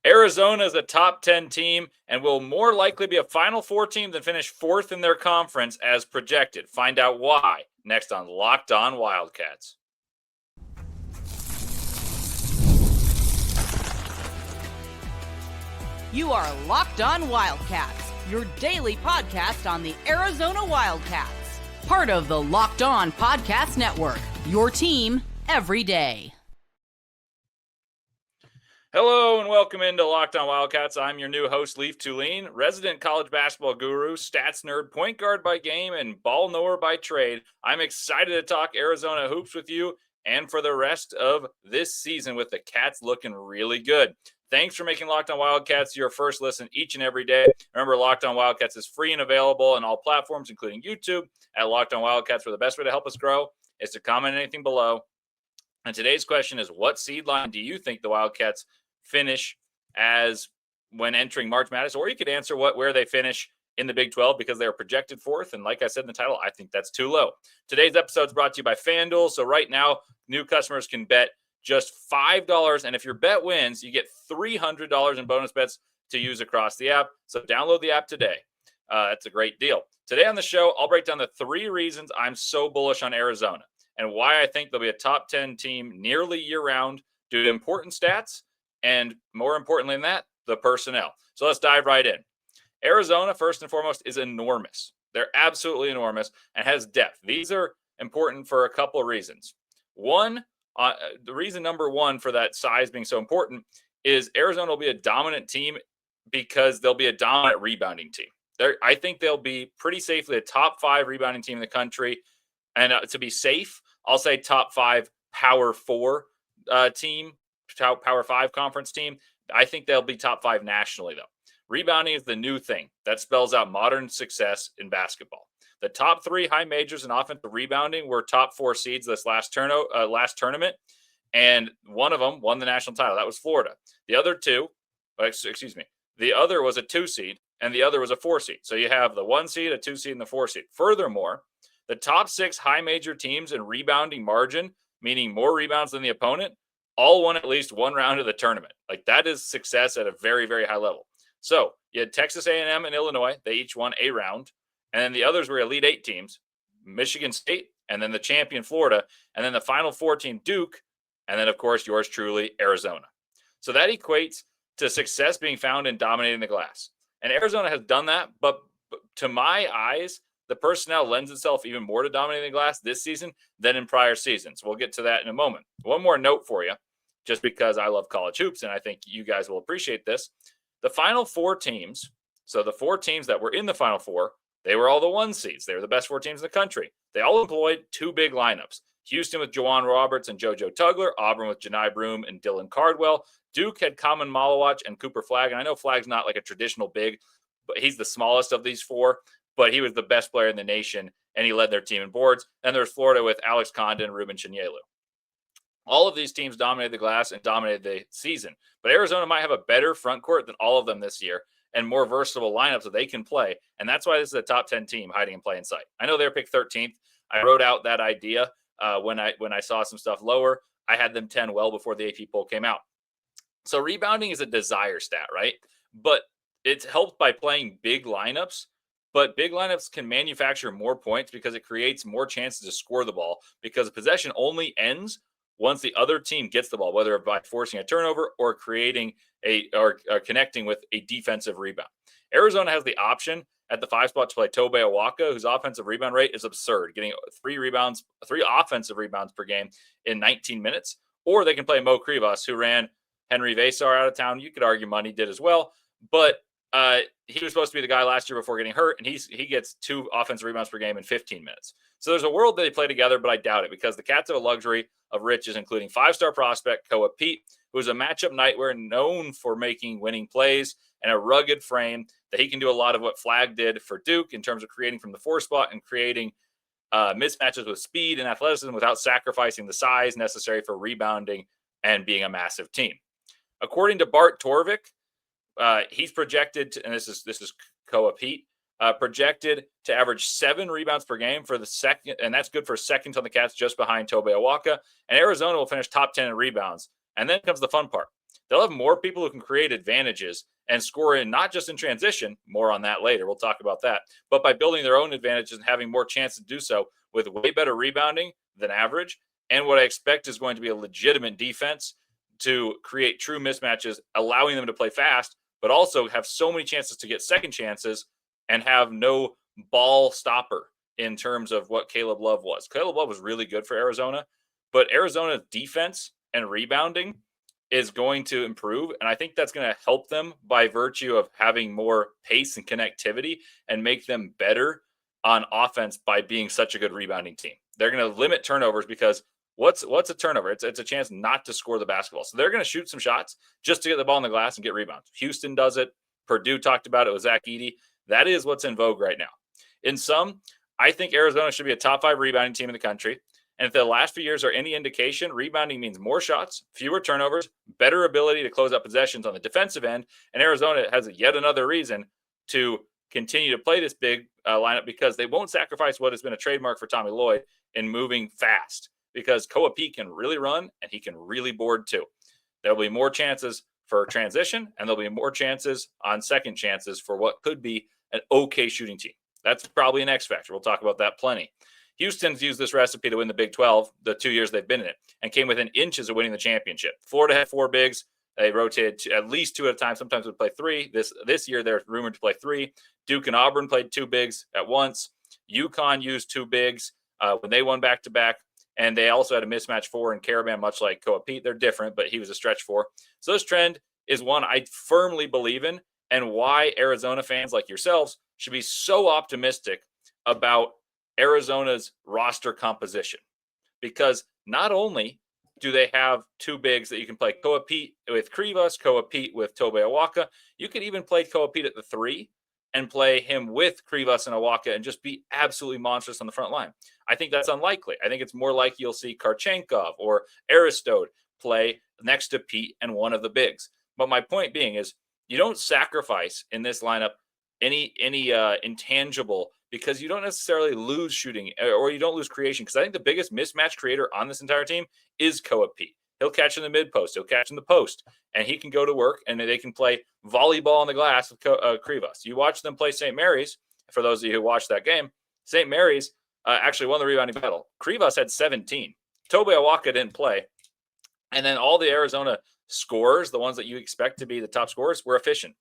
Arizona is a top 10 team and will more likely be a Final Four team than finish fourth in their conference as projected. Find out why next on Locked On Wildcats. You are Locked On Wildcats, your daily podcast on the Arizona Wildcats. Part of the Locked On Podcast Network, your team every day. Hello and welcome into Locked On Wildcats. I'm your new host, Leif Thulin, resident college basketball guru, stats nerd, point guard by game, and ball knower by trade. I'm excited to talk Arizona hoops with you and for the rest of this season with the Cats looking really good. Thanks for making Locked On Wildcats your first listen each and every day. Remember, Locked On Wildcats is free and available on all platforms, including YouTube at Locked On Wildcats, where the best way to help us grow is to comment anything below. And today's question is, what seed line do you think the Wildcats finish as when entering March Madness? Or you could answer where they finish in the Big 12 because they are projected fourth. And like I said in the title, I think that's too low. Today's episode is brought to you by FanDuel. So right now, new customers can bet just $5. And if your bet wins, you get $300 in bonus bets to use across the app. So download the app today. That's a great deal. Today on the show, I'll break down the 3 reasons I'm so bullish on Arizona and why I think they'll be a top 10 team nearly year-round due to important stats and, more importantly than that, the personnel. So let's dive right in. Arizona, first and foremost, is enormous. They're absolutely enormous and has depth. These are important for a couple of reasons. One, the reason number one for that size being so important is Arizona will be a dominant team because they'll be a dominant rebounding team. I think they'll be pretty safely a top 5 rebounding team in the country. And to be safe, I'll say top 5 Power 4 team, Power 5 conference team. I think they'll be top 5 nationally, though. Rebounding is the new thing. That spells out modern success in basketball. The top 3 high majors in offensive rebounding were top 4 seeds this last tournament, and one of them won the national title. That was Florida. The other was a 2 seed, and the other was a 4 seed. So you have the 1 seed, a 2 seed, and the 4 seed. Furthermore, the top 6 high major teams in rebounding margin, meaning more rebounds than the opponent, all won at least one round of the tournament. Like, that is success at a very, very high level. So you had Texas A&M and Illinois. They each won a round. And then the others were Elite 8 teams, Michigan State, and then the champion Florida, and then the Final 4 team Duke, and then, of course, yours truly, Arizona. So that equates to success being found in dominating the glass. And Arizona has done that, but to my eyes, the personnel lends itself even more to dominating the glass this season than in prior seasons. We'll get to that in a moment. One more note for you, just because I love college hoops, and I think you guys will appreciate this. The Final 4 teams, so the 4 teams that were in the Final 4, they were all the 1 seeds. They were the best 4 teams in the country. They all employed 2 big lineups. Houston with Juwan Roberts and JoJo Tugler, Auburn with Janai Broome and Dylan Cardwell. Duke had Common Malawach and Cooper Flagg. And I know Flagg's not like a traditional big, but he's the smallest of these 4. But he was the best player in the nation, and he led their team in boards. Then there's Florida with Alex Condon and Ruben Chinyelu. All of these teams dominated the glass and dominated the season. But Arizona might have a better front court than all of them this year and more versatile lineups that they can play. And that's why this is a top 10 team hiding in plain sight. I know they're picked 13th. I wrote out that idea when I saw some stuff lower. I had them 10 well before the AP poll came out. So rebounding is a desire stat, right? But it's helped by playing big lineups. But big lineups can manufacture more points because it creates more chances to score the ball, because the possession only ends once the other team gets the ball, whether by forcing a turnover or creating or connecting with a defensive rebound. Arizona has the option at the 5 spot to play Toby Awaka, whose offensive rebound rate is absurd, getting 3 offensive rebounds per game in 19 minutes. Or they can play Mo Krivas, who ran Henry Vasar out of town. You could argue Money did as well, but he was supposed to be the guy last year before getting hurt, and he gets 2 offensive rebounds per game in 15 minutes. So there's a world that they play together, but I doubt it, because the Cats have a luxury of riches, including 5-star prospect Koa Pete, who is a matchup nightmare known for making winning plays and a rugged frame that he can do a lot of what Flagg did for Duke in terms of creating from the 4 spot and creating mismatches with speed and athleticism without sacrificing the size necessary for rebounding and being a massive team. According to Bart Torvik, he's projected to, and this is Koa Pete, projected to average 7 rebounds per game for the second, and that's good for second on the Cats, just behind Toby Awaka. And Arizona will finish top 10 in rebounds. And then comes the fun part. they'll have more people who can create advantages and score in not just in transition, more on that later. We'll talk about that, but by building their own advantages and having more chance to do so with way better rebounding than average. And what I expect is going to be a legitimate defense to create true mismatches, allowing them to play fast, but also have so many chances to get second chances and have no ball stopper in terms of what Caleb Love was. Caleb Love was really good for Arizona, but Arizona's defense and rebounding is going to improve. And I think that's going to help them by virtue of having more pace and connectivity and make them better on offense by being such a good rebounding team. They're going to limit turnovers because what's a turnover? It's a chance not to score the basketball. So they're going to shoot some shots just to get the ball in the glass and get rebounds. Houston does it. Purdue talked about it with Zach Edey. That is what's in vogue right now. In sum, I think Arizona should be a top 5 rebounding team in the country. And if the last few years are any indication, rebounding means more shots, fewer turnovers, better ability to close out possessions on the defensive end. And Arizona has yet another reason to continue to play this big lineup because they won't sacrifice what has been a trademark for Tommy Lloyd in moving fast, because Koa Pete can really run and he can really board too. There'll be more chances for transition and there'll be more chances on second chances for what could be an okay shooting team. That's probably an X factor. We'll talk about that plenty. Houston's used this recipe to win the Big 12 the 2 years they've been in it and came within inches of winning the championship. Florida had 4 bigs. They rotated at least 2 at a time. Sometimes would play 3. This year, they're rumored to play 3. Duke and Auburn played 2 bigs at once. UConn used 2 bigs when they won back-to-back. And they also had a mismatch 4 in Caravan, much like Koa Pete. They're different, but he was a stretch 4. So this trend is one I firmly believe in, and why Arizona fans like yourselves should be so optimistic about Arizona's roster composition. Because not only do they have 2 bigs that you can play Koa Pete with Krivas, Koa Pete with Toby Awaka, you could even play Koa Pete at the 3 and play him with Krivas and Awaka and just be absolutely monstrous on the front line. I think that's unlikely. I think it's more likely you'll see Karchenkov or Aristode play next to Pete and one of the bigs. But my point being is you don't sacrifice in this lineup any intangible, because you don't necessarily lose shooting or you don't lose creation. Because I think the biggest mismatch creator on this entire team is Koa Pete. He'll catch in the mid post. He'll catch in the post, and he can go to work, and they can play volleyball on the glass with Krivas. You watch them play St. Mary's. For those of you who watched that game, St. Mary's actually won the rebounding battle. Krivas had 17. Toby Awaka didn't play. And then all the Arizona scorers, the ones that you expect to be the top scorers, were efficient.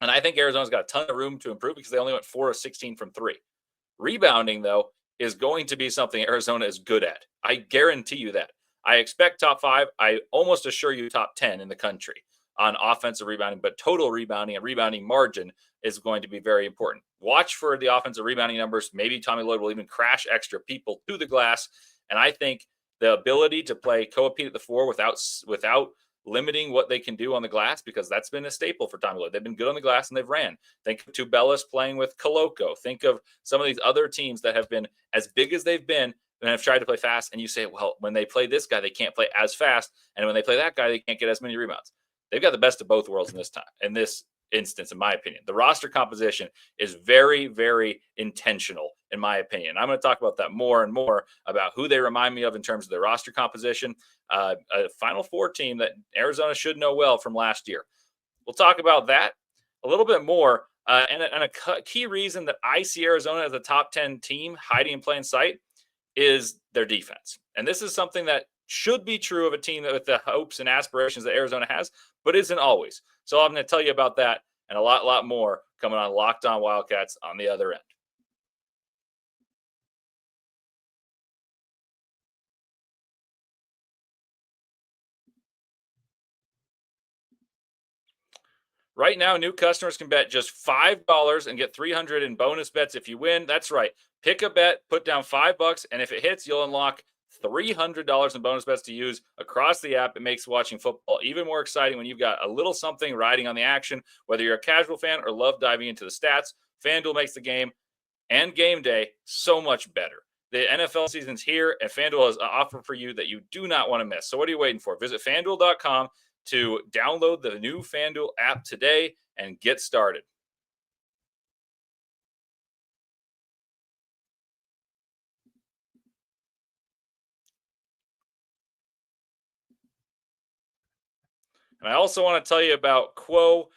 And I think Arizona's got a ton of room to improve because they only went 4 of 16 from 3. Rebounding, though, is going to be something Arizona is good at. I guarantee you that. I expect top 5. I almost assure you top 10 in the country on offensive rebounding, but total rebounding and rebounding margin is going to be very important. Watch for the offensive rebounding numbers. Maybe Tommy Lloyd will even crash extra people to the glass. And I think the ability to play Koa Pete at the 4 without limiting what they can do on the glass, because that's been a staple for Tommy Lloyd. They've been good on the glass and they've ran. Think of Tubelis playing with Koloko. Think of some of these other teams that have been as big as they've been and have tried to play fast. And you say, well, when they play this guy, they can't play as fast. And when they play that guy, they can't get as many rebounds. They've got the best of both worlds in this instance, in my opinion. The roster composition is very, very intentional, in my opinion. I'm going to talk about that more and more, about who they remind me of in terms of their roster composition. A Final Four team that Arizona should know well from last year. We'll talk about that a little bit more. And a key reason that I see Arizona as a top 10 team hiding in plain sight is their defense. And this is something that should be true of a team that with the hopes and aspirations that Arizona has, but isn't always. So I'm going to tell you about that and a lot more coming on Locked On Wildcats on the other end. Right now, new customers can bet just $5 and get $300 in bonus bets if you win. That's right. Pick a bet, put down $5, and if it hits, you'll unlock $300 in bonus bets to use across the app. It makes watching football even more exciting when you've got a little something riding on the action. Whether you're a casual fan or love diving into the stats, FanDuel makes the game and game day so much better. The NFL season's here, and FanDuel has an offer for you that you do not want to miss. So what are you waiting for? Visit FanDuel.com to download the new FanDuel app today and get started. And I also want to tell you about Quo.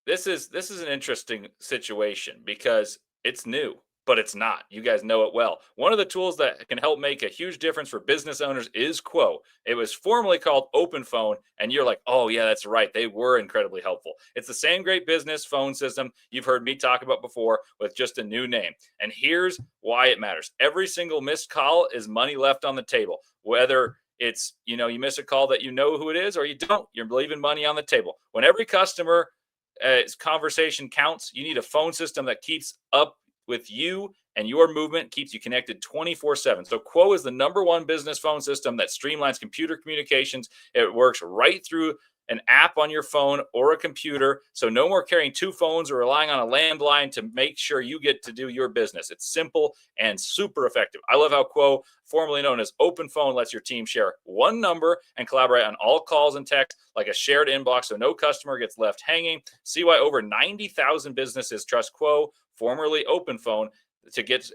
This is an interesting situation because it's new, but it's not. You guys know it well. One of the tools that can help make a huge difference for business owners is Quo. It was formerly called Open Phone, and you're like, oh yeah, that's right. They were incredibly helpful. It's the same great business phone system you've heard me talk about before with just a new name. And here's why it matters. Every single missed call is money left on the table. Whether it's, you miss a call that you know who it is or you don't, you're leaving money on the table. When every customer conversation counts, you need a phone system that keeps up with you and your movement, keeps you connected 24/7. So Quo is the number one business phone system that streamlines computer communications. It works right through an app on your phone or a computer. So no more carrying two phones or relying on a landline to make sure you get to do your business. It's simple and super effective. I love how Quo, formerly known as Open Phone, lets your team share one number and collaborate on all calls and texts like a shared inbox so no customer gets left hanging. See why over 90,000 businesses trust Quo, formerly Open Phone,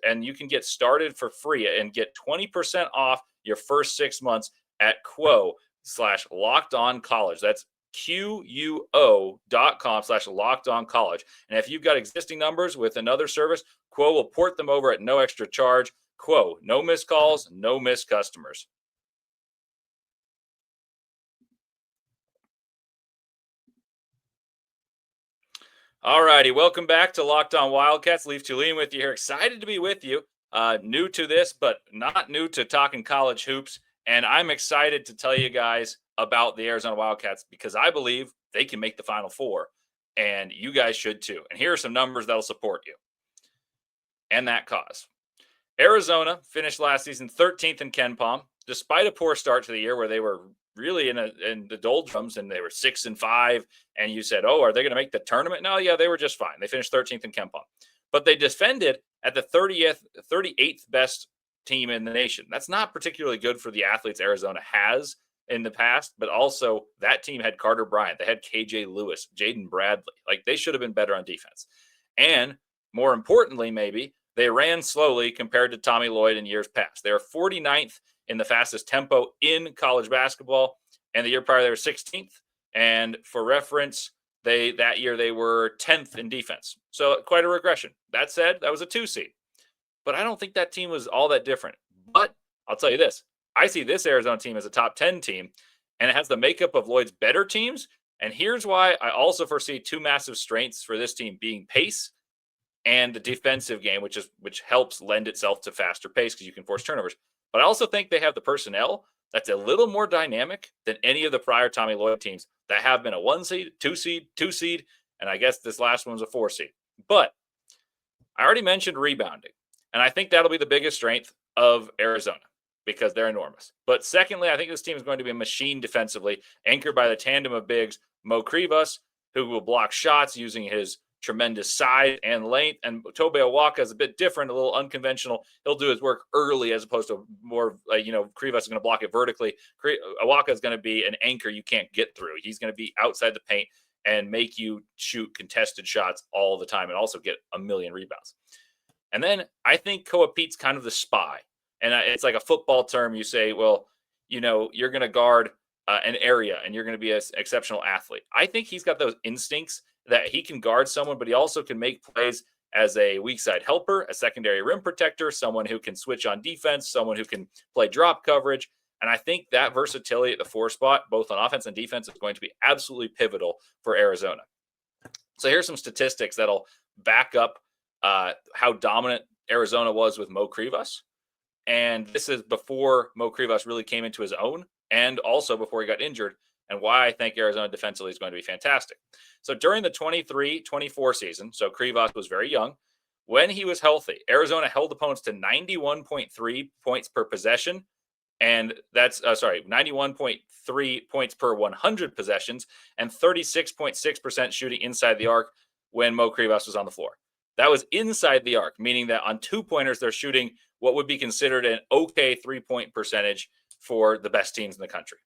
and you can get started for free and get 20% off your first 6 months at Quo/LockedOnCollege. That's QUO.com/LockedOnCollege. And if you've got existing numbers with another service, Quo will port them over at no extra charge. Quo, no missed calls, no missed customers. All righty, welcome back to Locked On Wildcats. Leif Thulin with you here. Excited to be with you. New to this, but not new to talking college hoops. And I'm excited to tell you guys about the Arizona Wildcats because I believe they can make the Final Four, and you guys should too. And here are some numbers that'll support you and that cause. Arizona finished last season 13th in KenPom, despite a poor start to the year where they were really in the doldrums and they were 6-5. And you said, oh, are they going to make the tournament? No, yeah, they were just fine. They finished 13th in KenPom, but they defended at the 38th best team in the nation. That's not particularly good for the athletes Arizona has in the past, but also that team had Carter Bryant. They had KJ Lewis, Jaden Bradley. Like, they should have been better on defense. And more importantly, maybe, they ran slowly compared to Tommy Lloyd in years past. They were 49th in the fastest tempo in college basketball, and the year prior they were 16th. And for reference, that year they were 10th in defense. So quite a regression. That said, that was a 2 seed. But I don't think that team was all that different. But I'll tell you this. I see this Arizona team as a top 10 team, and it has the makeup of Lloyd's better teams. And here's why I also foresee two massive strengths for this team being pace and the defensive game, which helps lend itself to faster pace because you can force turnovers. But I also think they have the personnel that's a little more dynamic than any of the prior Tommy Lloyd teams that have been a 1 seed, 2 seed, and I guess this last one's a 4 seed. But I already mentioned rebounding, and I think that'll be the biggest strength of Arizona because they're enormous. But secondly, I think this team is going to be a machine defensively, anchored by the tandem of bigs Mo Krivas, who will block shots using his tremendous size and length. And Toby Awaka is a bit different, a little unconventional. He'll do his work early as opposed to more, Krivas is going to block it vertically. Awaka is going to be an anchor you can't get through. He's going to be outside the paint and make you shoot contested shots all the time and also get a million rebounds. And then I think Koa Pete's kind of the spy. And it's like a football term. You say, well, you're going to guard an area and you're going to be an exceptional athlete. I think he's got those instincts that he can guard someone, but he also can make plays as a weak side helper, a secondary rim protector, someone who can switch on defense, someone who can play drop coverage. And I think that versatility at the 4 spot, both on offense and defense, is going to be absolutely pivotal for Arizona. So here's some statistics that'll back up how dominant Arizona was with Mo Krivas. And this is before Mo Krivas really came into his own and also before he got injured, and why I think Arizona defensively is going to be fantastic. So during the 23-24 season, so Krivas was very young, when he was healthy, Arizona held opponents to 91.3 points per possession, and that's 91.3 points per 100 possessions, and 36.6% shooting inside the arc when Mo Krivas was on the floor. That was inside the arc, meaning that on 2-pointers, they're shooting what would be considered an okay 3-point percentage for the best teams in the country.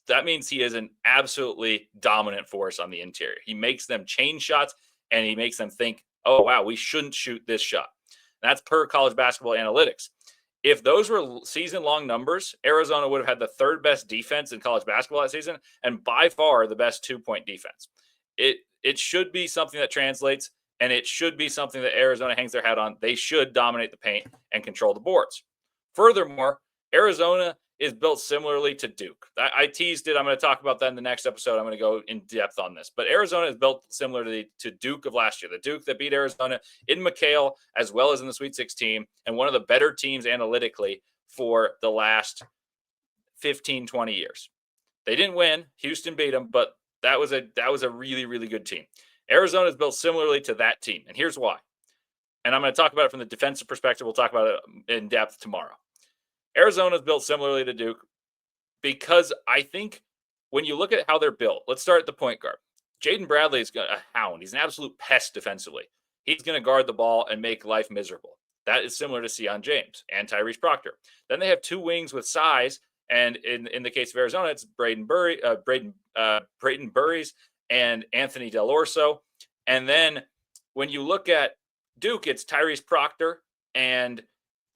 That means he is an absolutely dominant force on the interior. He makes them change shots, and he makes them think, oh, wow, we shouldn't shoot this shot. And that's per college basketball analytics. If those were season-long numbers, Arizona would have had the third best defense in college basketball that season and by far the best two-point defense. It should be something that translates, and it should be something that Arizona hangs their hat on. They should dominate the paint and control the boards. Furthermore, Arizona is built similarly to Duke. I teased it. I'm going to talk about that in the next episode. I'm going to go in depth on this. But Arizona is built similarly to Duke of last year. The Duke that beat Arizona in McHale as well as in the Sweet 16, and one of the better teams analytically for the last 15, 20 years. They didn't win. Houston beat them, but that was a really, really good team. Arizona is built similarly to that team, and here's why. And I'm going to talk about it from the defensive perspective. We'll talk about it in depth tomorrow. Arizona is built similarly to Duke because I think when you look at how they're built, let's start at the point guard. Jaden Bradley is a hound. He's an absolute pest defensively. He's going to guard the ball and make life miserable. That is similar to Sion James and Tyrese Proctor. Then they have two wings with size, and in the case of Arizona, it's Braden Burries and Anthony Del Orso. And then when you look at Duke, it's Tyrese Proctor, and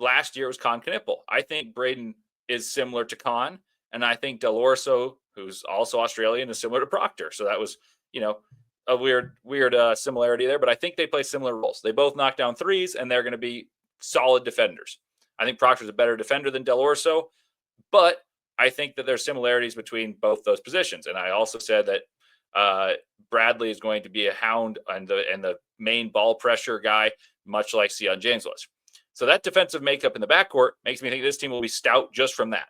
last year was Con Knipple. I think Braden is similar to Con, and I think Del Orso, who's also Australian, is similar to Proctor. So that was, a weird similarity there, but I think they play similar roles. They both knock down threes, and they're going to be solid defenders. I think Proctor's a better defender than Del Orso, but I think that there's similarities between both those positions. And I also said that Bradley is going to be a hound and the main ball pressure guy, much like Sion James was. So that defensive makeup in the backcourt makes me think this team will be stout just from that.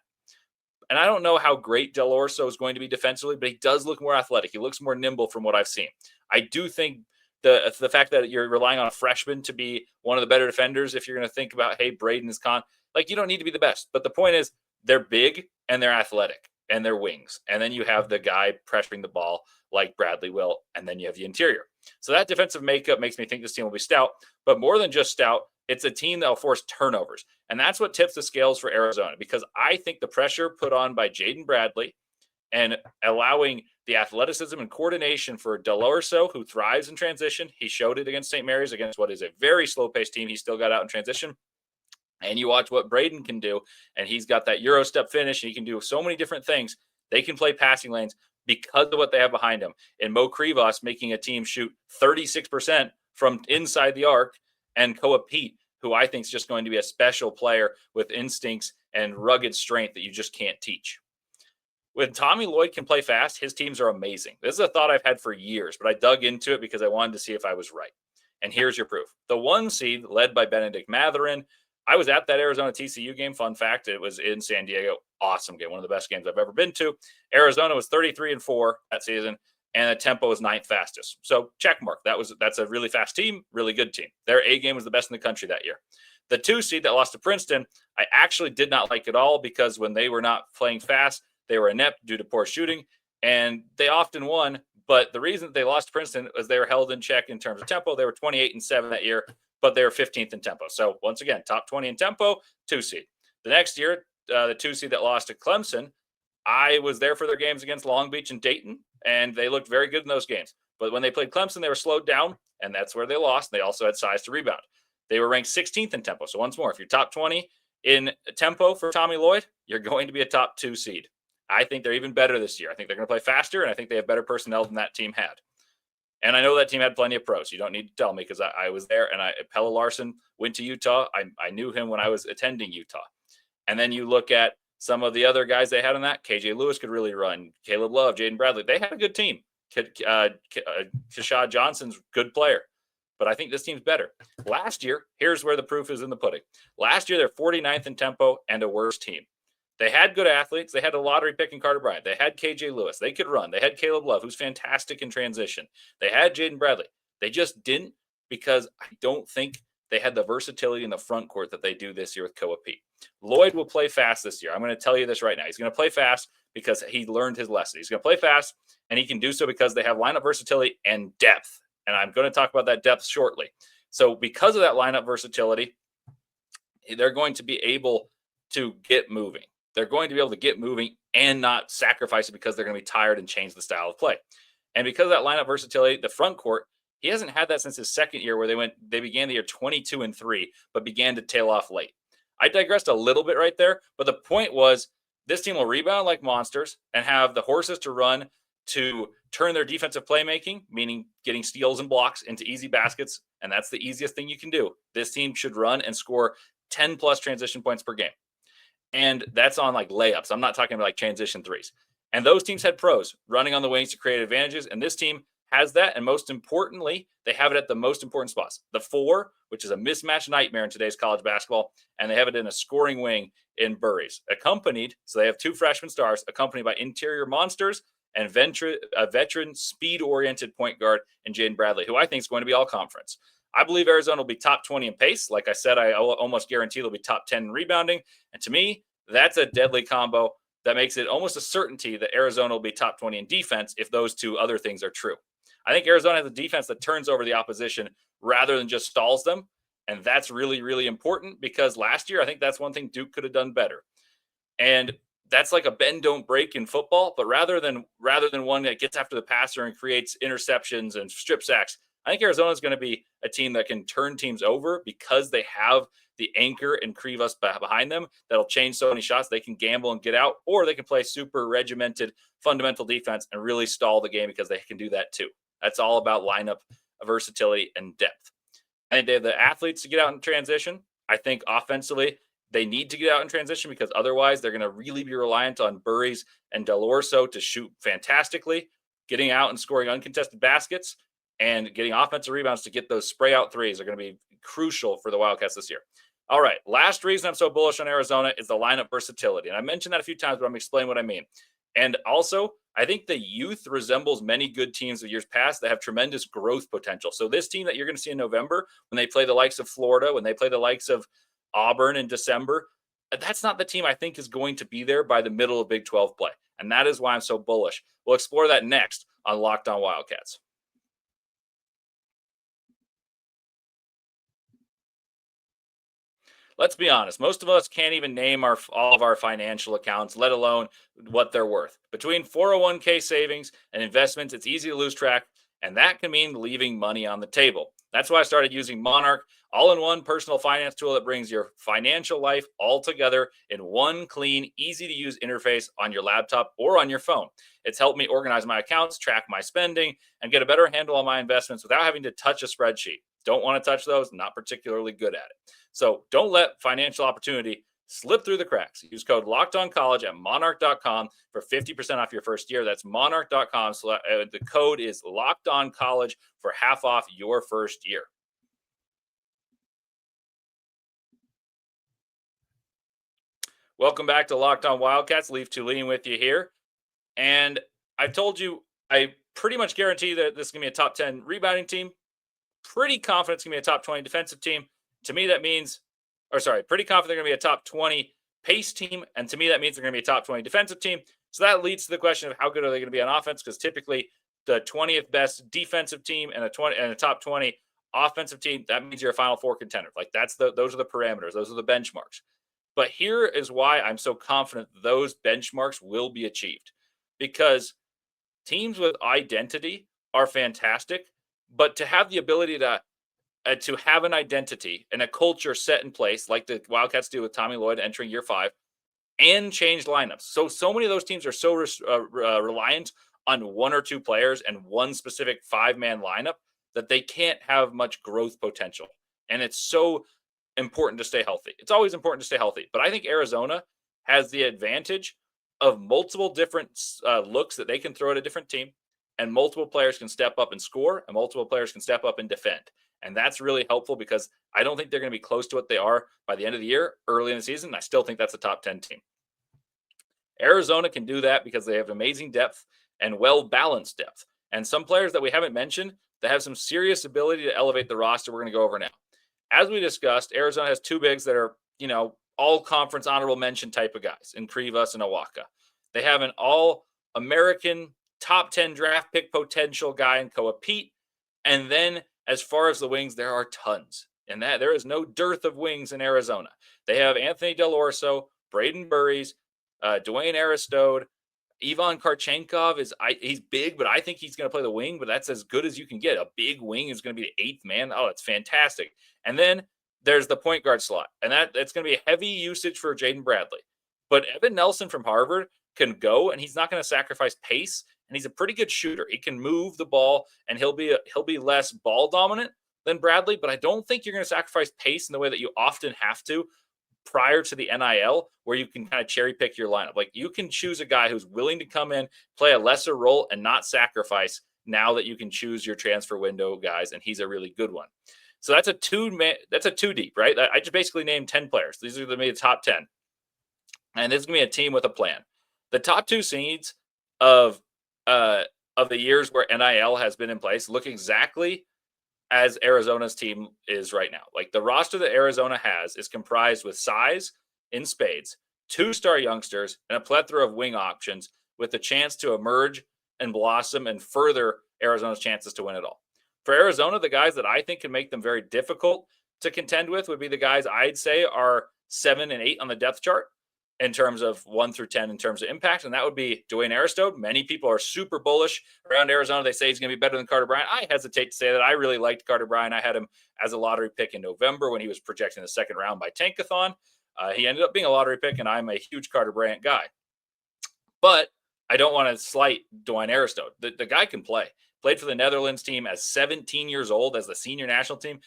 And I don't know how great Del Orso is going to be defensively, but he does look more athletic. He looks more nimble from what I've seen. I do think the fact that you're relying on a freshman to be one of the better defenders, if you're going to think about, hey, Braden is Con, like, you don't need to be the best. But the point is, they're big and they're athletic and they're wings. And then you have the guy pressuring the ball like Bradley will, and then you have the interior. So that defensive makeup makes me think this team will be stout. But more than just stout, it's a team that will force turnovers. And that's what tips the scales for Arizona, because I think the pressure put on by Jaden Bradley and allowing the athleticism and coordination for Del Orso, who thrives in transition. He showed it against St. Mary's, against what is a very slow-paced team. He still got out in transition. And you watch what Braden can do, and he's got that Euro step finish, and he can do so many different things. They can play passing lanes because of what they have behind him. And Mo Krivas making a team shoot 36% from inside the arc, and Koa Pete, who I think is just going to be a special player with instincts and rugged strength that you just can't teach. When Tommy Lloyd can play fast, his teams are amazing. This is a thought I've had for years, but I dug into it because I wanted to see if I was right. And here's your proof. The 1 seed, led by Benedict Mathurin. I was at that Arizona TCU game. Fun fact, it was in San Diego. Awesome game. One of the best games I've ever been to. Arizona was 33-4 that season, and the tempo was 9th fastest. So check mark. That's a really fast team, really good team. Their A game was the best in the country that year. The 2 seed that lost to Princeton, I actually did not like at all, because when they were not playing fast, they were inept due to poor shooting, and they often won. But the reason that they lost to Princeton was they were held in check in terms of tempo. They were 28-7 that year, but they were 15th in tempo. So once again, top 20 in tempo, 2 seed. The next year, the 2 seed that lost to Clemson, I was there for their games against Long Beach and Dayton, and they looked very good in those games. But when they played Clemson, they were slowed down, and that's where they lost. They also had size to rebound. They were ranked 16th in tempo. So once more, if you're top 20 in tempo for Tommy Lloyd, you're going to be a top 2 seed. I think they're even better this year. I think they're going to play faster, and I think they have better personnel than that team had. And I know that team had plenty of pros. You don't need to tell me, because I was there, and Pelle Larsson went to Utah. I knew him when I was attending Utah. And then you look at some of the other guys they had on that. KJ Lewis could really run. Caleb Love, Jaden Bradley. They had a good team. Kashad Johnson's good player. But I think this team's better. Last year, here's where the proof is in the pudding. Last year, they're 49th in tempo and a worse team. They had good athletes. They had a lottery pick in Carter Bryant. They had KJ Lewis. They could run. They had Caleb Love, who's fantastic in transition. They had Jaden Bradley. They just didn't, because I don't think they had the versatility in the front court that they do this year with Koa Pete. Lloyd will play fast this year. I'm going to tell you this right now. He's going to play fast because he learned his lesson. He's going to play fast, and he can do so because they have lineup versatility and depth. And I'm going to talk about that depth shortly. So because of that lineup versatility, they're going to be able to get moving. They're going to be able to get moving and not sacrifice it because they're going to be tired and change the style of play. And because of that lineup versatility, the front court, he hasn't had that since his second year, where they began the year 22-3, but began to tail off late. I digressed a little bit right there, but the point was this team will rebound like monsters and have the horses to run to turn their defensive playmaking, meaning getting steals and blocks, into easy baskets. And that's the easiest thing you can do. This team should run and score 10 plus transition points per game. And that's on like layups. I'm not talking about like transition threes. And those teams had pros running on the wings to create advantages. And this team has that. And most importantly, they have it at the most important spots. The 4, which is a mismatch nightmare in today's college basketball. And they have it in a scoring wing in Burries, accompanied. So they have 2 freshman stars accompanied by interior monsters and a veteran speed-oriented point guard in Jaden Bradley, who I think is going to be all conference. I believe Arizona will be top 20 in pace. Like I said, I almost guarantee they'll be top 10 in rebounding. And to me, that's a deadly combo that makes it almost a certainty that Arizona will be top 20 in defense if those 2 other things are true. I think Arizona has a defense that turns over the opposition rather than just stalls them. And that's really, really important because last year, I think that's one thing Duke could have done better. And that's like a bend, don't break in football. But rather than one that gets after the passer and creates interceptions and strip sacks, I think Arizona is going to be a team that can turn teams over because they have the anchor and Krivas behind them that'll change so many shots. They can gamble and get out, or they can play super regimented fundamental defense and really stall the game because they can do that too. That's all about lineup versatility and depth. I think they have the athletes to get out in transition. I think offensively, they need to get out in transition because otherwise they're going to really be reliant on Burries and Delorso to shoot fantastically, getting out and scoring uncontested baskets, and getting offensive rebounds to get those spray out threes are going to be crucial for the Wildcats this year. All right, last reason I'm so bullish on Arizona is the lineup versatility. And I mentioned that a few times, but I'm explaining what I mean. And also, I think the youth resembles many good teams of years past that have tremendous growth potential. So this team that you're going to see in November, when they play the likes of Florida, when they play the likes of Auburn in December, that's not the team I think is going to be there by the middle of Big 12 play. And that is why I'm so bullish. We'll explore that next on Locked On Wildcats. Let's be honest. Most of us can't even name all of our financial accounts, let alone what they're worth. Between 401k savings and investments, it's easy to lose track, and that can mean leaving money on the table. That's why I started using Monarch, all-in-one personal finance tool that brings your financial life all together in one clean, easy-to-use interface on your laptop or on your phone. It's helped me organize my accounts, track my spending, and get a better handle on my investments without having to touch a spreadsheet. Don't want to touch those, not particularly good at it. So don't let financial opportunity slip through the cracks. Use code LOCKEDONCollege at monarch.com for 50% off your first year. That's monarch.com. So the code is LOCKEDONCollege for half off your first year. Welcome back to Locked On Wildcats. Leif Thulin with you here. And I've told you, I pretty much guarantee that this is going to be a top 10 rebounding team. Pretty confident it's going to be a top 20 defensive team. To me, that means, pretty confident they're going to be a top 20 pace team. And to me, that means they're going to be a top 20 defensive team. So that leads to the question of how good are they going to be on offense? Because typically the 20th best defensive team and a top 20 offensive team, that means you're a Final Four contender. Like those are the parameters. Those are the benchmarks. But here is why I'm so confident those benchmarks will be achieved. Because teams with identity are fantastic, but to have the ability to have an identity and a culture set in place, like the Wildcats do with Tommy Lloyd entering year 5, and change lineups. So many of those teams are so reliant on one or two players and one specific 5-man lineup that they can't have much growth potential. And it's so important to stay healthy. It's always important to stay healthy. But I think Arizona has the advantage of multiple different looks that they can throw at a different team, and multiple players can step up and score, and multiple players can step up and defend. And that's really helpful because I don't think they're going to be close to what they are by the end of the year, early in the season. I still think that's a top 10 team. Arizona can do that because they have amazing depth and well-balanced depth. And some players that we haven't mentioned that have some serious ability to elevate the roster we're going to go over now. As we discussed, Arizona has 2 bigs that are, all-conference honorable mention type of guys in Krivas and Awaka. They have an all-American top 10 draft pick potential guy in Koa Pete. And then as far as the wings, there are tons. And that there is no dearth of wings in Arizona. They have Anthony Delorso, Braden Burries, Dwayne Aristode, Ivan Karchenkov he's big, but I think he's going to play the wing, but that's as good as you can get. A big wing is going to be the 8th man. Oh, it's fantastic. And then there's the point guard slot, and that's going to be heavy usage for Jaden Bradley. But Evan Nelson from Harvard can go, and he's not going to sacrifice pace, and he's a pretty good shooter. He can move the ball, and he'll be less ball dominant than Bradley, but I don't think you're going to sacrifice pace in the way that you often have to prior to the NIL, where you can kind of cherry pick your lineup. Like, you can choose a guy who's willing to come in, play a lesser role, and not sacrifice now that you can choose your transfer window guys, and he's a really good one. So that's a two deep, right? I just basically named 10 players. These are going to be the top 10. And this is going to be a team with a plan. The top two seeds of the years where NIL has been in place look exactly as Arizona's team is right now. Like, the roster that Arizona has is comprised with size in spades, 2-star youngsters, and a plethora of wing options with the chance to emerge and blossom and further Arizona's chances to win it all. For Arizona, the guys that I think can make them very difficult to contend with would be the guys I'd say are 7 and 8 on the depth chart in terms of 1 through 10 in terms of impact. And that would be Dwayne Aristode. Many people are super bullish around Arizona. They say he's going to be better than Carter Bryant. I hesitate to say that. I really liked Carter Bryant. I had him as a lottery pick in November when he was projected in the second round by Tankathon. He ended up being a lottery pick, and I'm a huge Carter Bryant guy. But I don't want to slight Dwayne Aristode. The guy can play. Played for the Netherlands team as 17 years old as the senior national team.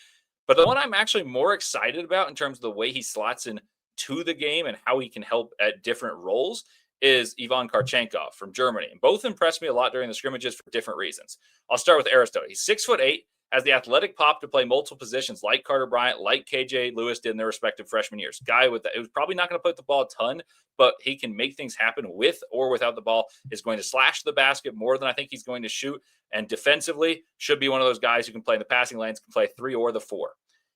But the one I'm actually more excited about in terms of the way he slots in to the game and how he can help at different roles is Ivan Karchenkov from Germany. And both impressed me a lot during the scrimmages for different reasons. I'll start with Aristode. He's 6'8", has the athletic pop to play multiple positions like Carter Bryant, like KJ Lewis did in their respective freshman years. Guy with that, who's probably not going to put the ball a ton, but he can make things happen with or without the ball, is going to slash the basket more than I think he's going to shoot. And defensively, should be one of those guys who can play in the passing lanes, can play 3 or the 4.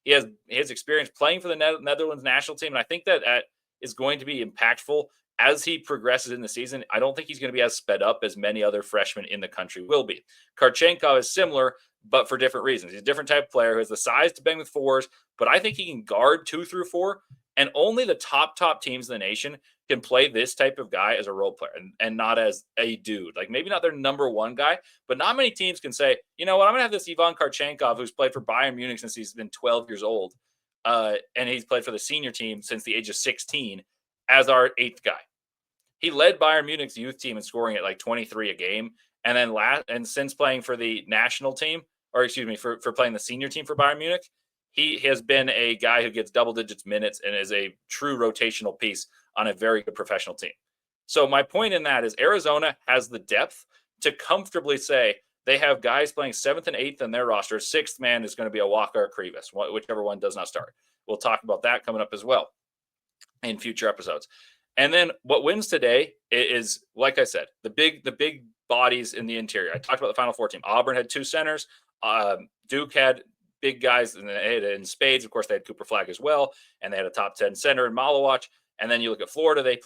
He has experience playing for the Netherlands national team, and I think that is going to be impactful as he progresses in the season. I don't think he's going to be as sped up as many other freshmen in the country will be. Karchenkov is similar, but for different reasons. He's a different type of player who has the size to bang with 4s, but I think he can guard 2 through 4, and only the top teams in the nation can play this type of guy as a role player and not as a dude. Like, maybe not their number one guy, but not many teams can say, you know what, I'm going to have this Ivan Karchenkov who's played for Bayern Munich since he's been 12 years old, and he's played for the senior team since the age of 16 as our 8th guy. He led Bayern Munich's youth team in scoring at like 23 a game, and then since playing for the national team, or excuse me, for playing the senior team for Bayern Munich, he has been a guy who gets double digits minutes and is a true rotational piece on a very good professional team. So my point in that is Arizona has the depth to comfortably say they have guys playing 7th and 8th in their roster. 6th man is going to be Awaka or Krivas, whichever one does not start. We'll talk about that coming up as well in future episodes. And then what wins today is, like I said, the big bodies in the interior. I talked about the Final Four team. Auburn had 2 centers. Duke had big guys in spades. Of course, they had Cooper Flagg as well, and they had a top 10 center in Malawach. And then you look at Florida, they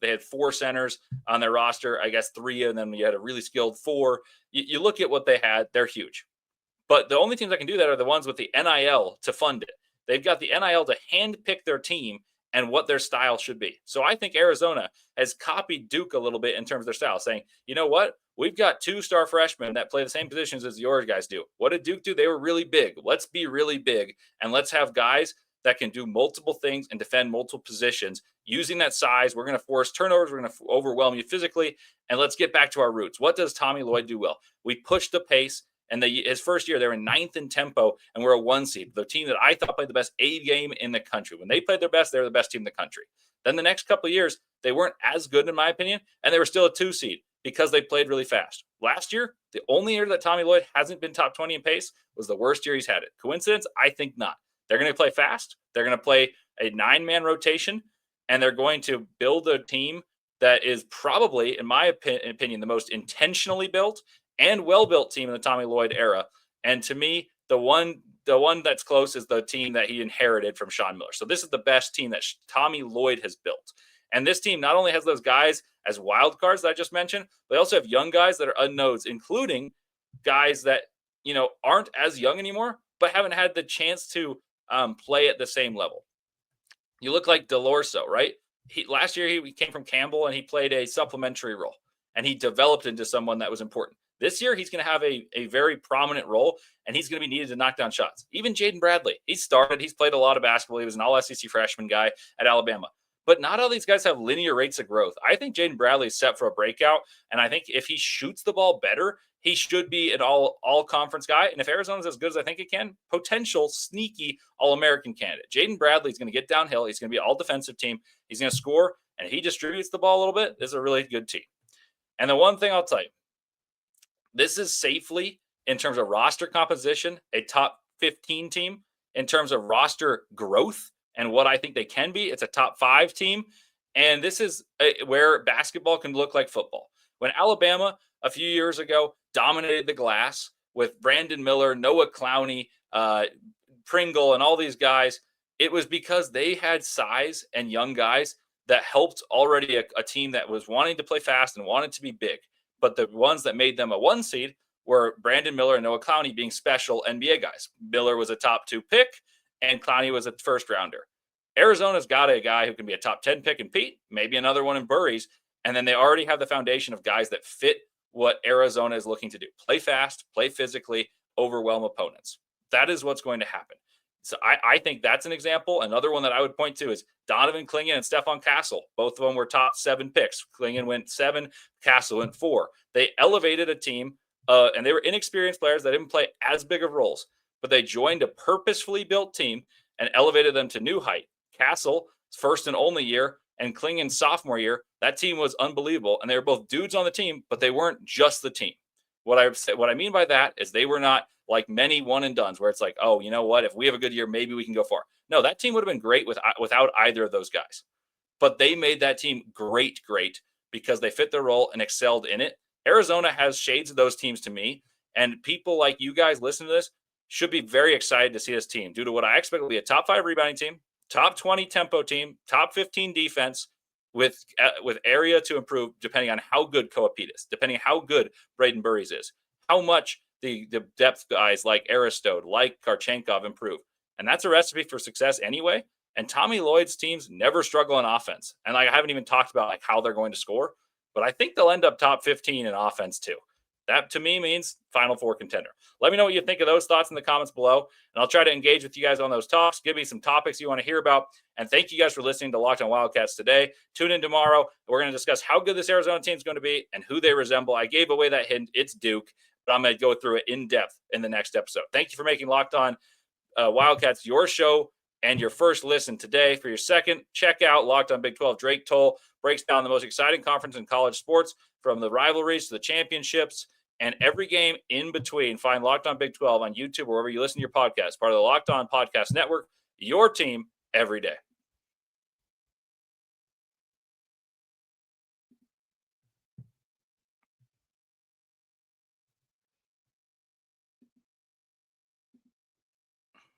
had 4 centers on their roster, I guess 3, and then you had a really skilled 4. You look at what they had, they're huge. But the only teams that can do that are the ones with the NIL to fund it. They've got the NIL to handpick their team and what their style should be. So I think Arizona has copied Duke a little bit in terms of their style, saying, you know what? We've got 2-star freshmen that play the same positions as your guys do. What did Duke do? They were really big. Let's be really big, and let's have guys that can do multiple things and defend multiple positions. Using that size, we're going to force turnovers. We're going to overwhelm you physically, and let's get back to our roots. What does Tommy Lloyd do well? We push the pace, and his first year, they were 9th in tempo, and we're a 1 seed. The team that I thought played the best A game in the country. When they played their best, they were the best team in the country. Then the next couple of years, they weren't as good, in my opinion, and they were still a 2 seed because they played really fast. Last year, the only year that Tommy Lloyd hasn't been top 20 in pace was the worst year he's had it. Coincidence? I think not. They're going to play fast. They're going to play a 9-man rotation, and they're going to build a team that is probably, in my opinion, the most intentionally built and well-built team in the Tommy Lloyd era. And to me, the one that's close is the team that he inherited from Sean Miller. So this is the best team that Tommy Lloyd has built. And this team not only has those guys as wild cards that I just mentioned, but they also have young guys that are unknowns, including guys that, aren't as young anymore, but haven't had the chance to play at the same level. You look like Delorso, right? Last year he came from Campbell and he played a supplementary role, and he developed into someone that was important. This year, he's going to have a very prominent role, and he's going to be needed to knock down shots. Even Jaden Bradley, he's played a lot of basketball. He was an all-SEC freshman guy at Alabama. But not all these guys have linear rates of growth. I think Jaden Bradley is set for a breakout, and I think if he shoots the ball better, he should be an all-conference guy. And if Arizona's as good as I think it can, potential sneaky All-American candidate. Jaden Bradley is going to get downhill. He's going to be an all-defensive team. He's going to score, and if he distributes the ball a little bit, this is a really good team. And the one thing I'll tell you, this is safely, in terms of roster composition, a top 15 team. In terms of roster growth and what I think they can be, it's a top 5 team. And this is where basketball can look like football. When Alabama a few years ago dominated the glass with Brandon Miller, Noah Clowney, Pringle, and all these guys, it was because they had size and young guys that helped already a team that was wanting to play fast and wanted to be big. But the ones that made them a 1 seed were Brandon Miller and Noah Clowney being special NBA guys. Miller was a top 2 pick, and Clowney was a first rounder. Arizona's got a guy who can be a top 10 pick in Pete, maybe another one in Burries, and then they already have the foundation of guys that fit what Arizona is looking to do. Play fast, play physically, overwhelm opponents. That is what's going to happen. So I think that's an example. Another one that I would point to is Donovan Clingan and Stephon Castle. Both of them were top 7 picks. Clingan went 7, Castle went 4. They elevated a team, and they were inexperienced players that didn't play as big of roles, but they joined a purposefully built team and elevated them to new height. Castle's first and only year, and Clingan's sophomore year, that team was unbelievable, and they were both dudes on the team, but they weren't just the team. What I mean by that is they were not like many one and dones where it's like, oh, you know what? If we have a good year, maybe we can go far. No, that team would have been great without either of those guys. But they made that team great because they fit their role and excelled in it. Arizona has shades of those teams to me. And people like you guys listening to this should be very excited to see this team due to what I expect will be a top 5 rebounding team, top 20 tempo team, top 15 defense with area to improve depending on how good Coapete is, depending on how good Braden Burries is, how much the depth guys like Aristode, like Karchenkov improve. And that's a recipe for success anyway. And Tommy Lloyd's teams never struggle in offense. And I haven't even talked about how they're going to score, but I think they'll end up top 15 in offense too. That to me means Final 4 contender. Let me know what you think of those thoughts in the comments below, and I'll try to engage with you guys on those talks. Give me some topics you want to hear about, and thank you guys for listening to Locked On Wildcats today. Tune in tomorrow. We're going to discuss how good this Arizona team is going to be and who they resemble. I gave away that hint. It's Duke, but I'm going to go through it in depth in the next episode. Thank you for making Locked On Wildcats your show and your first listen today. For your second, check out Locked On Big 12. Drake Toll breaks down the most exciting conference in college sports, from the rivalries to the championships and every game in between. Find Locked On Big 12 on YouTube or wherever you listen to your podcast. Part of the Locked On Podcast Network, your team every day.